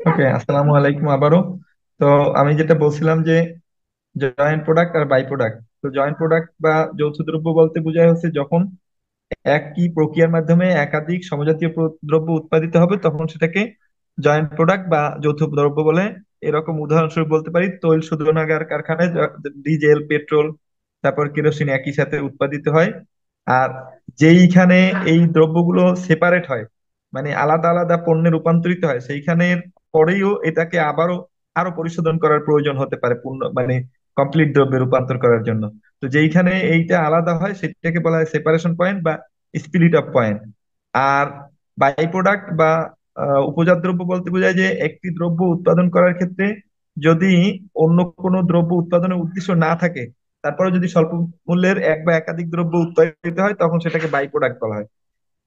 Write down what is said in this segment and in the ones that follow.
ওকে, আসসালামু আলাইকুম আবারও। তো আমি যেটা বলছিলাম যে জয়েন্ট প্রোডাক্ট আর বাই প্রোডাক্ট। তো জয়েন্ট প্রোডাক্ট বা যৌথ দ্রব্য বলতে বোঝায় হচ্ছে যখন একই প্রক্রিয়ার মাধ্যমে একাধিক সমজাতীয় দ্রব্য উৎপাদিত হবে তখন সেটাকে জয়েন্ট প্রোডাক্ট বা যৌথ দ্রব্য বলে। এরকম উদাহরণস্বরূপ বলতে পারি তৈল শোধনাগার কারখানায় ডিজেল, পেট্রোল, তারপর কেরোসিন একই সাথে উৎপাদিত হয়। আর যেইখানে এই দ্রব্যগুলো সেপারেট হয়, মানে আলাদা আলাদা পণ্যে রূপান্তরিত হয়, সেইখানের পরেও এটাকে আবারও আরো পরিশোধন করার প্রয়োজন হতে পারে পূর্ণ মানে কমপ্লিট দ্রব্যে রূপান্তর করার জন্য। তো যেইখানে এইটা আলাদা হয় সেটাকে বলা হয় সেপারেশন পয়েন্ট বা স্পিরিট অফ পয়েন্ট। আর বাই প্রোডাক্ট বা উপজাত দ্রব্য বলতে বোঝায় যে একটি দ্রব্য উৎপাদন করার ক্ষেত্রে যদি অন্য কোনো দ্রব্য উৎপাদনের উদ্দেশ্য না থাকে, তারপরে যদি স্বল্প মূল্যের এক বা একাধিক দ্রব্য উৎপাদিত হয় তখন সেটাকে বাই প্রোডাক্ট বলা হয়।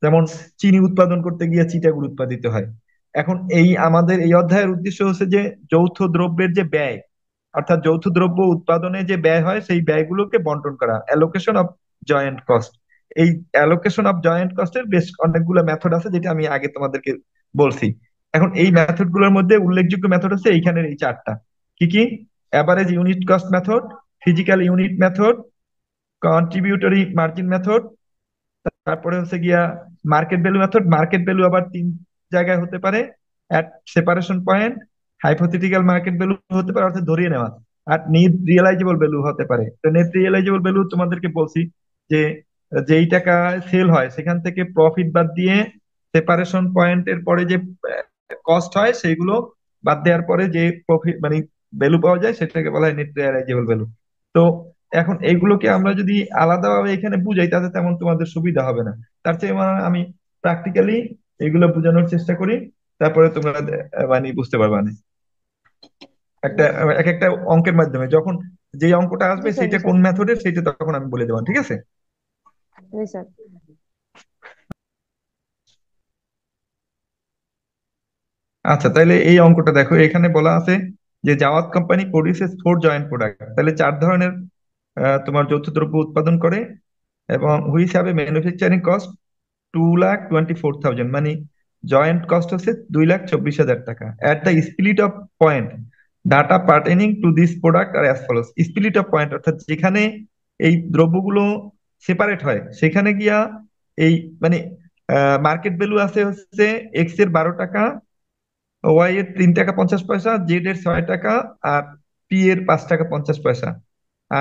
যেমন চিনি উৎপাদন করতে গিয়ে চিটাগুড় উৎপাদিত হয়। এখন এই আমাদের এই অধ্যায়ের উদ্দেশ্য হচ্ছে যে যৌথ দ্রব্যের যে ব্যয়, অর্থাৎ যৌথ দ্রব্য উৎপাদনে যে ব্যয় হয় সেই ব্যয়গুলোকে বন্টন করা, অ্যালোকেশন অফ জয়েন্ট কস্ট। এই অ্যালোকেশন অফ জয়েন্ট কস্টের বেশ অনেকগুলো মেথড আছে যেটা আমি আগে তোমাদেরকে বলছি। এখন এই মেথড গুলোর মধ্যে উল্লেখযোগ্য মেথড হচ্ছে এইখানের এই চারটা। কি কি? Average unit cost method, physical unit method, contributory margin method, তারপরে হচ্ছে গিয়া market value method. Market value আবার তিন জায়গায় হতে পারে: at separation point, hypothetical market value হতে পারে অর্থাৎ ধরিয়ে নেওয়া, আর নেট রিয়েলাইজেবল ভ্যালু হতে পারে। তো নেট রিয়েলাইজেবল ভ্যালু তোমাদেরকে বলছি যে যেই টাকা সেল হয় সেখান থেকে প্রফিট বাদ দিয়ে সেপারেশন পয়েন্টের পরে যে কস্ট হয় সেইগুলো বাদ দেওয়ার পরে যে প্রফিট মানে ভ্যালু পাওয়া যায় সেটাকে বলা হয় নেট রিয়েলাইজেবল ভ্যালু। তো এখন এইগুলোকে আমরা যদি আলাদাভাবে এখানে বুঝাই তাতে তেমন তোমাদের সুবিধা হবে না। তার চেয়ে আমি প্র্যাকটিক্যালি এগুলো বোঝানোর চেষ্টা করি, তারপরে তোমরা মানে বুঝতে পারবা না। একটা এক একটা অঙ্কের মাধ্যমে যখন যে অঙ্কটা জি আসবে স্যার, জি সেটা স্যার। কোন মেথডের সেটা তখন আমি বলে দেবো, ঠিক আছে? জি স্যার। আচ্ছা, তাহলে এই অঙ্কটা দেখো, এখানে বলা আছে যে জাওয়াত company produces four joint product. তাহলে চার ধরনের তোমার যৌথ দ্রব্য উৎপাদন করে, এবং which have a manufacturing cost 2,24,000, মানে জয়েন্ট কস্ট হচ্ছে 2,24,000 টাকা। At the split of point data pertaining to this product are as follows. Split of point অর্থাৎ যেখানে এই দ্রব্যগুলো সেপারেট হয় সেখানে গিয়া এই মানে মার্কেট ভ্যালু আছে হচ্ছে এক্স এর 12 টাকা, ওয়াই এর 3 টাকা 50 পয়সা, জেড এর 6 টাকা, আর পি এর 5 টাকা 50 পয়সা।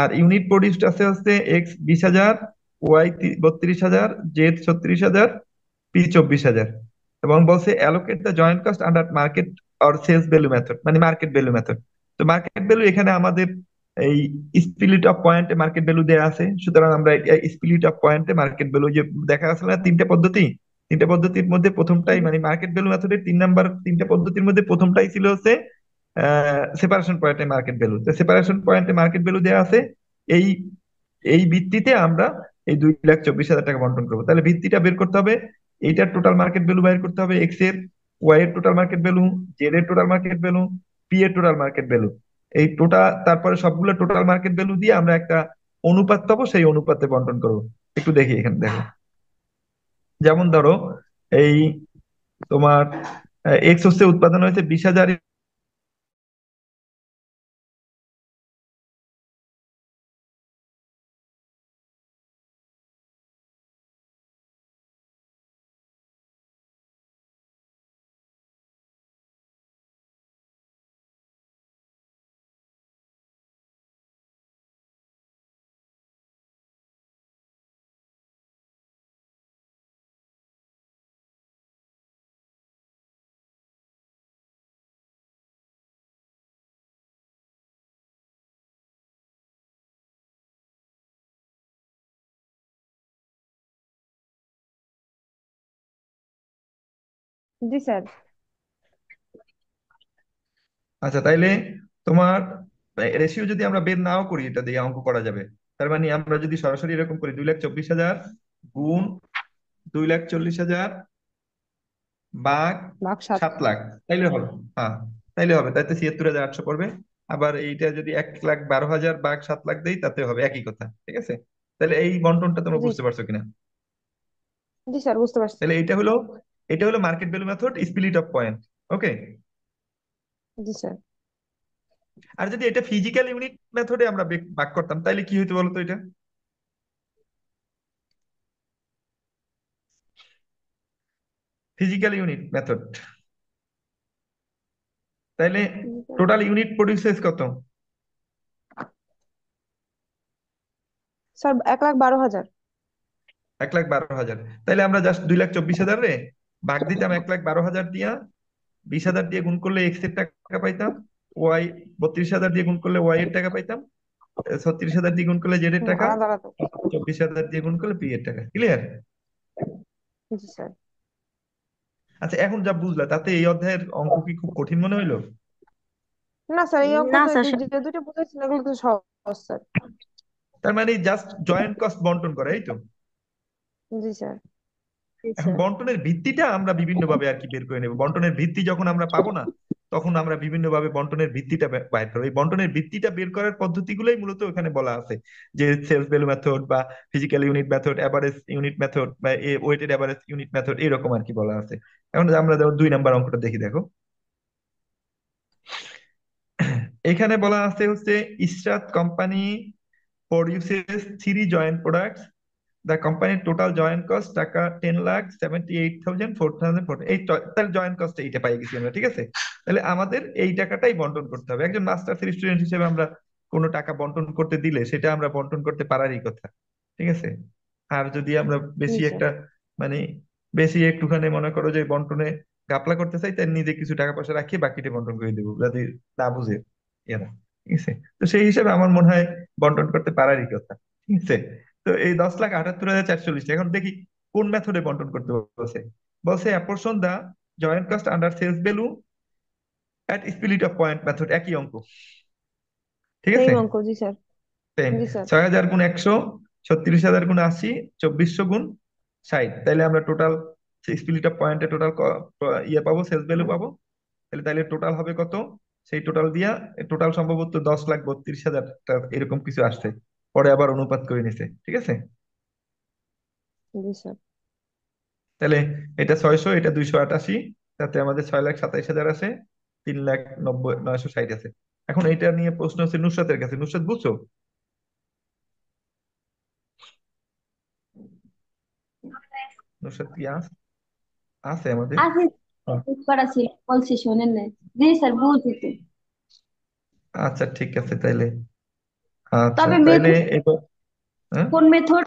আর ইউনিট প্রডিউসড আছে হচ্ছে এক্স 20,000, ওয়াই 32,000, জেড 36,000, পি 24,000। এবং বলছে allocate the joint cost under market or sales value method, মানে মার্কেট ভ্যালু মেথড। তো মার্কেট ভ্যালু এখানে আমাদের এই স্পিরিট অফ পয়েন্টে মার্কেট ভ্যালু দেওয়া আছে, সুতরাং আমরা স্পিরিট অফ পয়েন্টে মার্কেট ভ্যালু যে দেখা গেছে না তিনটা পদ্ধতি, তিনটা পদ্ধতির মধ্যে প্রথমটাই জি মানে মার্কেট ভ্যালু মেথডের 3 নাম্বার তিনটা পদ্ধতির মধ্যে প্রথমটাই ছিল হচ্ছে সেপারেশন পয়েন্টে মার্কেট ভ্যালু। তো সেপারেশন পয়েন্টে মার্কেট ভ্যালু দেওয়া আছে। এই এই ভিত্তিতে আমরা এই 2,24,000 টাকা বন্টন করবো। তাহলে ভিত্তিটা বের করতে হবে, এইটার টোটাল মার্কেট ভ্যালু বের করতে হবে, এক্স এর, ওয়াই এর টোটাল মার্কেট ভ্যালু, জেড এর টোটাল মার্কেট ভ্যালু, পি এর টোটাল মার্কেট ভ্যালু। এই টোটাল তারপরে সবগুলো টোটাল মার্কেট ভ্যালু দিয়ে আমরা একটা অনুপাত পাবো, সেই অনুপাতে বন্টন করবো। একটু দেখি এখানে দেখো। যেমন ধরো এই তোমার এক্স হচ্ছে উৎপাদন হয়েছে 20,000। জি স্যার। আচ্ছা, তাইলে তোমার রেশিও যদি আমরা বের নাও করি এটা দিয়ে অঙ্ক করা যাবে। তার মানে আমরা যদি সরাসরি এরকম করি 2,24,000 গুণ 2,40,000 ভাগ ভাগ 7। 7 লাখ, তাইলে হবে। হ্যাঁ, তাইলে হবে, তাইতে 76,800 পড়বে। আবার এইটা যদি 1,12,000 ভাগ 7 লাখ দেই তাতে হবে একই কথা, ঠিক আছে? তাহলে এই বন্টনটা তোমরা জি বুঝতে পারছো কিনা? জি স্যার, বুঝতে পারছি। তাহলে এটা হলো market value method, split of point. Okay. জি স্যার। আর যদি এটা ফিজিক্যাল ইউনিট মেথডে আমরা ভাগ করতাম তাহলে কি হইতো বলতো এটা? ফিজিক্যাল ইউনিট মেথড, তাইলে টোটাল ইউনিট প্রডিউসেস কত? স্যার 1,12,000। 1,12,000। তাইলে আমরা জাস্ট 2,24,000 রে ভাগ দিতাম 1,12,000 দিয়া, 20,000 দিয়ে গুণ করলে এক্স এর টাকা পাইতাম, ওয়াই 32,000 দিয়ে গুণ করলে ওয়াই এর টাকা পাইতাম, 36,000 দিয়ে গুণ করলে জেড এর টাকা, আলাদা আলাদা। 24,000 দিয়ে গুণ করলে পি এর টাকা। ক্লিয়ার? জি স্যার। আচ্ছা, এখন যা বুঝলা তাতে এই অধ্যায়ের অঙ্ক কি খুব কঠিন মনে হইলো? না স্যার, এই অঙ্ক না তো স্যার। যে দুটো বুঝেছেন এগুলো তো সহজ স্যার। তার মানে জাস্ট জয়েন্ট কস্ট বন্টন করা, এই তো। জি স্যার। এখন বন্টনের ভিত্তিটা আমরা বিভিন্ন ভাবে আর কি বের করে নেব। বন্টনের ভিত্তি যখন আমরা পাবো না, তখন আমরা বিভিন্ন ভাবে বন্টনের ভিত্তিটা বাইর করবো। এই বন্টনের ভিত্তিটা বের করার পদ্ধতিগুলোই মূলত ওখানে বলা আছে, যে সেলস ভ্যালু মেথড বা physical unit method, average unit method বা ওয়েটেড এভারেজ ইউনিট মেথড, এরকম আর কি বলা আছে। এখন আমরা যেমন 2 নাম্বার অঙ্কটা দেখি, দেখো। এখানে বলা আছে হচ্ছে Israt company produces 3 joint products. The কোম্পানির টোটাল জয়েন্ট কস্ট টাকা 10,78,440। এই তাহলে জয়েন্ট কস্ট এইটা পাই গেছি আমরা, ঠিক আছে। তাহলে আমাদের এই টাকাটাই বন্টন করতে হবে। একজন মাস্টার্স স্টুডেন্ট হিসেবে আমরা কোনো টাকা বন্টন করতে দিলে সেটা আমরা বন্টন করতে পারারই কথা, ঠিক আছে। আর যদি আমরা জি বেশি স্যার। একটা মানে বেশি একটুখানি মনে করো যে বন্টনে ঘাপলা করতে চাই, তাই নিজে কিছু টাকা পয়সা রাখিয়ে বাকিটা বন্টন করে দেবো, যদি না বুঝে এরা, ঠিক আছে। তো সেই হিসেবে আমার মনে হয় বন্টন করতে পারারই কথা, ঠিক আছে। তো এই 10,78,440, এখন দেখি কোন মেথডে বন্টন করতে বলছে। বলছে apportion the joint cost under sales value at split of point method, একই অঙ্ক, ঠিক আছে। সেম অঙ্ক। জি স্যার। সেম। জি স্যার। 6,000 গুণ 100, 36,000 গুণ 80, 2,400 গুণ 60। তাইলে আমরা টোটাল স্পিলিট অফ পয়েন্টে টোটাল ইয়ে পাবো, সেলস ভ্যালু পাবো। তাহলে তাইলে টোটাল হবে কত? সেই টোটাল দিয়া টোটাল সম্ভবত 10,32,000 এরকম কিছু আসছে, পরে আবার অনুপাত করে নিছে, ঠিক আছে। জি স্যার। তাহলে এটা 600, এটা 288, তাতে আমাদের 6,27,000 আছে, 3,90,960 আছে। এখন এটা নিয়ে প্রশ্ন হচ্ছে নুসরাতের কাছে। নুসরাত, বুঝছো? নুসরাত কি আছে আমাদের? আছে, হ্যাঁ। করা ছিল, বলছি শোনেন না। জি স্যার, বুঝছি তো। আচ্ছা ঠিক আছে তাইলে। আচ্ছা তবে তাইলে মেথড, এবার, হ্যাঁ, কোন মেথড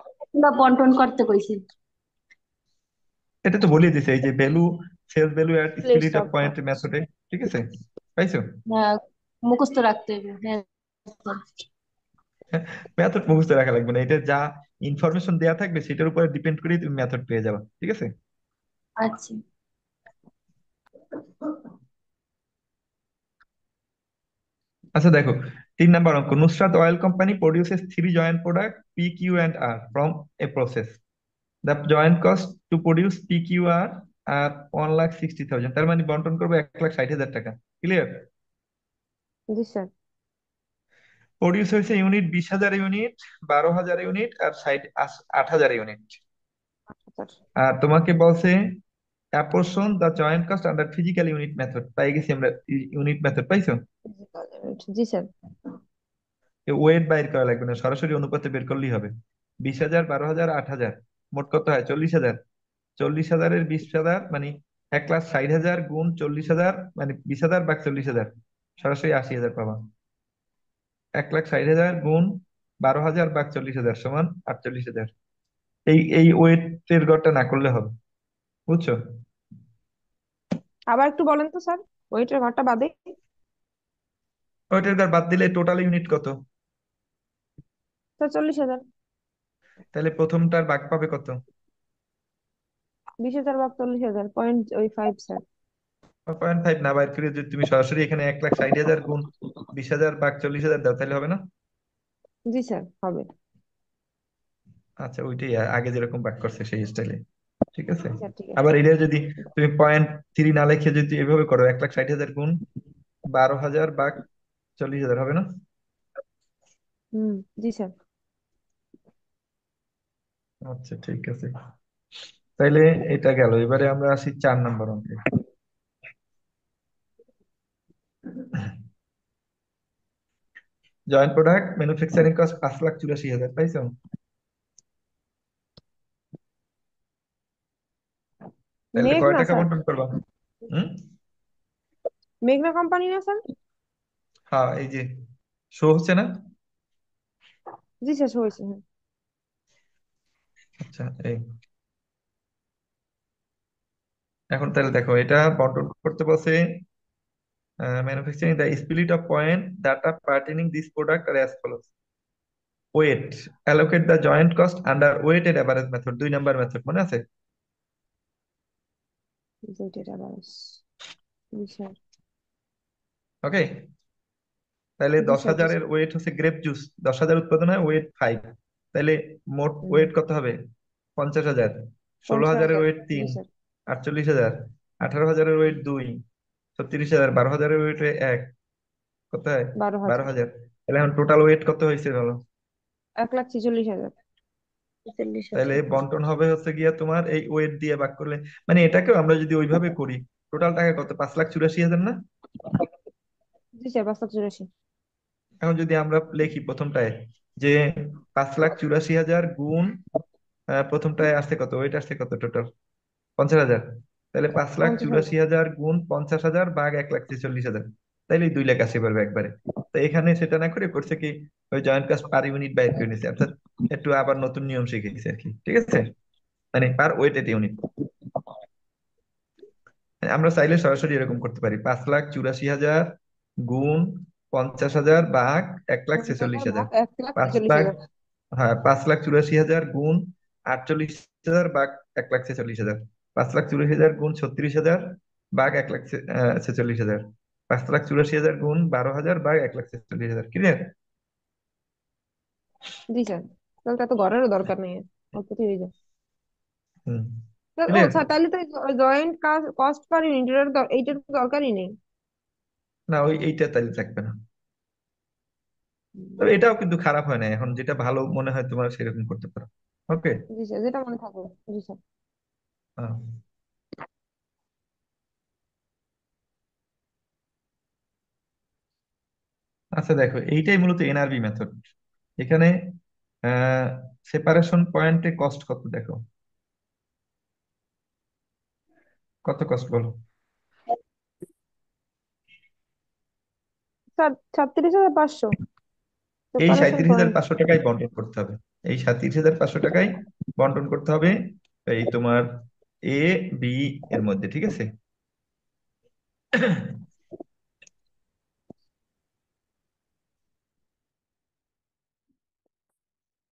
বন্টন করতে কইছি? এটা তো বলিয়ে দিছে, এই যে value, sales value at place split off off point cost. মেথডে, ঠিক আছে। পাইছো? হ্যাঁ, মুখস্থ রাখতে হবে, হ্যাঁ স্যার। মেথড মুখস্থ রাখা লাগবে না, এটা যা ইনফরমেশন দেয়া থাকবে সেটার উপরে ডিপেন্ড করে তুমি মেথড পেয়ে যাবে, ঠিক আছে। আচ্ছা। আচ্ছা দেখো, 3 নাম্বার অঙ্ক। Nusrat oil company produces 3 joint product P Q and R from a process. The joint cost to produce P Q R 1,60,000। তার মানে বন্টন করবো 1,60,000 টাকা। ক্লিয়ার? জি স্যার। প্রডিউস হয়েছে ইউনিট 20,000 ইউনিট, 12,000 ইউনিট আর 8,000 ইউনিট। স্যার। আর তোমাকে বলছে apportion the joint cost under physical unit method. পাই গেছি আমরা, ইউনিট মেথড পাইছো। জি স্যার। ওয়েট বাইর করা লাগবে না, সরাসরি অনুপাতে বের করলেই হবে। 20,000, 12,000, 8,000, মোট কত হয়? 40,000। 40,000-এর 20,000 মানে 1,60,000 গুণ 40,000 মানে 20,000 ভাগ 40,000, সরাসরি 80,000 পাবা। 1,60,000 গুণ 12,000 ভাগ 40,000 সমান 48,000। এই ওয়েটের গড়টা না করলে হবে, বুঝছো? আবার একটু বলেন তো স্যার, ওইটার ঘরটা বাদে। ওয়েটের গড় বাদ দিলে টোটাল ইউনিট কত? স্যার 40,000। তাহলে প্রথমটার ভাগ পাবে কত? 20,000 ভাগ 40,000, 0.5 স্যার। 0.5 না, বাইর করে যদি তুমি সরাসরি এখানে 1,60,000 গুণ 20,000 ভাগ 40,000 দাও তাহলে হবে না? জি স্যার, হবে। আচ্ছা, ওইটাই আগে যেরকম ভাগ করছে সেই স্টাইলে, ঠিক আছে। স্যার ঠিক আছে। আবার এটা যদি তুমি 0.3 না লিখে যদি এভাবে করো, 1,60,000 গুণ 12,000 ভাগ 40,000 হবে না? হুম। জি স্যার। আচ্ছা ঠিক আছে, তাইলে এটা গেল। এবারে আমরা আসি 4 নাম্বার অঙ্কে। জয়েন্ট প্রোডাক্ট ম্যানুফ্যাকচারিং কস্ট 5,84,000, পাইছো? তাহলে কয় মেঘনা টাকা স্যার। বন্টন করবা? হুম। মেঘনা কোম্পানি না স্যার? হ্যাঁ, এই যে শো হচ্ছে না? জি স্যার, হয়েছে, হ্যাঁ। আচ্ছা, এই এখন তাহলে দেখো, এটা বন্টন করতে বলছে manufacturing, the split off point that are pertaining this product are as follows: weight, allocate the joint cost under weighted average method, 2 number method মনে আছে? জেটের আবার। জি স্যার। ওকে, তাহলে জি দশ স্যার, জি হাজারের স্যার। ওয়েট হচ্ছে গ্রেপ জুস, 10,000 উৎপাদন হয়, ওয়েট 5, তাহলে মোট হুম। ওয়েট কত হবে? 50,000। ষোলো পঞ্চাশ হাজারের হাজার ওয়েট জি 3, স্যার। 48,000। 18,000-এর ওয়েট 2, 36,000। 12,000-এর ওয়েট 1, কত হয়? 12,000। 12,000। তাহলে এখন টোটাল ওয়েট কত হয়েছে বলো? 1,46,000। 46,000। তাহলে বন্টন হবে হচ্ছে গিয়া তোমার এই ওয়েট দিয়ে ভাগ করলে, মানে এটাকেও আমরা যদি ওইভাবে করি, টোটাল টাকা কত? 5,84,000 না? জি স্যার, 5,84। এখন যদি আমরা লিখি প্রথমটায় যে 5,84,000 গুণ প্রথমটায় আসছে কত, ওয়েট আসছে কত টোটাল? 50,000। তাহলে পাঁচ লাখ 50,000। চুরাশি হাজার গুণ 50,000 ভাগ 1,46,000, তাইলে 2 লাখ আসে পারবে একবারে। তো এখানে সেটা না করে করছে কি, ওই জয়েন্ট কাস্ট পার ইউনিট বাইর করে নিছে, অর্থাৎ একটু আবার নতুন নিয়ম শিখেছে আর কি, ঠিক আছে? মানে পার ওয়েটেড ইউনিট। আমরা চাইলে সরাসরি এরকম করতে পারি: 5,84,000 গুণ 50,000 ভাগ এক লাখ 50,000 ছেচল্লিশ ভাগ হাজার 1,46,000। 5,84,000 গুণ 48,000 ভাগ 1,46,000। 5,84,000 গুণ 36,000 ভাগ 1,46,000। 5,84,000 গুণ 12,000 ভাগ 1,46,000। ক্লিয়ার? জি স্যার। তাহলে তো এত ঘরেরও দরকার নেই, অল্পতেই হয়ে যায়। হুম। ও ক্লিয়ার। স্যার, তাহলে তো জয়েন্ট কস্ট পার ইউনিট এইটার তো দরকারই নেই। না, এইটা তাহলে থাকবে না। তবে হুম। এটাও কিন্তু খারাপ হয় না, এখন যেটা ভালো মনে হয় তোমার সেরকম করতে পারো। ওকে। জি স্যার, যেটা মনে থাকবে। জি স্যার। আচ্ছা দেখো, এইটাই মূলত এনআরবি মেথড। এখানে সেপারেশন পয়েন্টে কস্ট কত দেখো, কত কস্ট বলো? স্যার, 36,500 এই সেপারেশন 37,500 পয়েন্ট। টাকায় বন্টন করতে হবে। এই 37,500 টাকায় বন্টন করতে হবে এই তোমার এ বি এর মধ্যে, ঠিক আছে?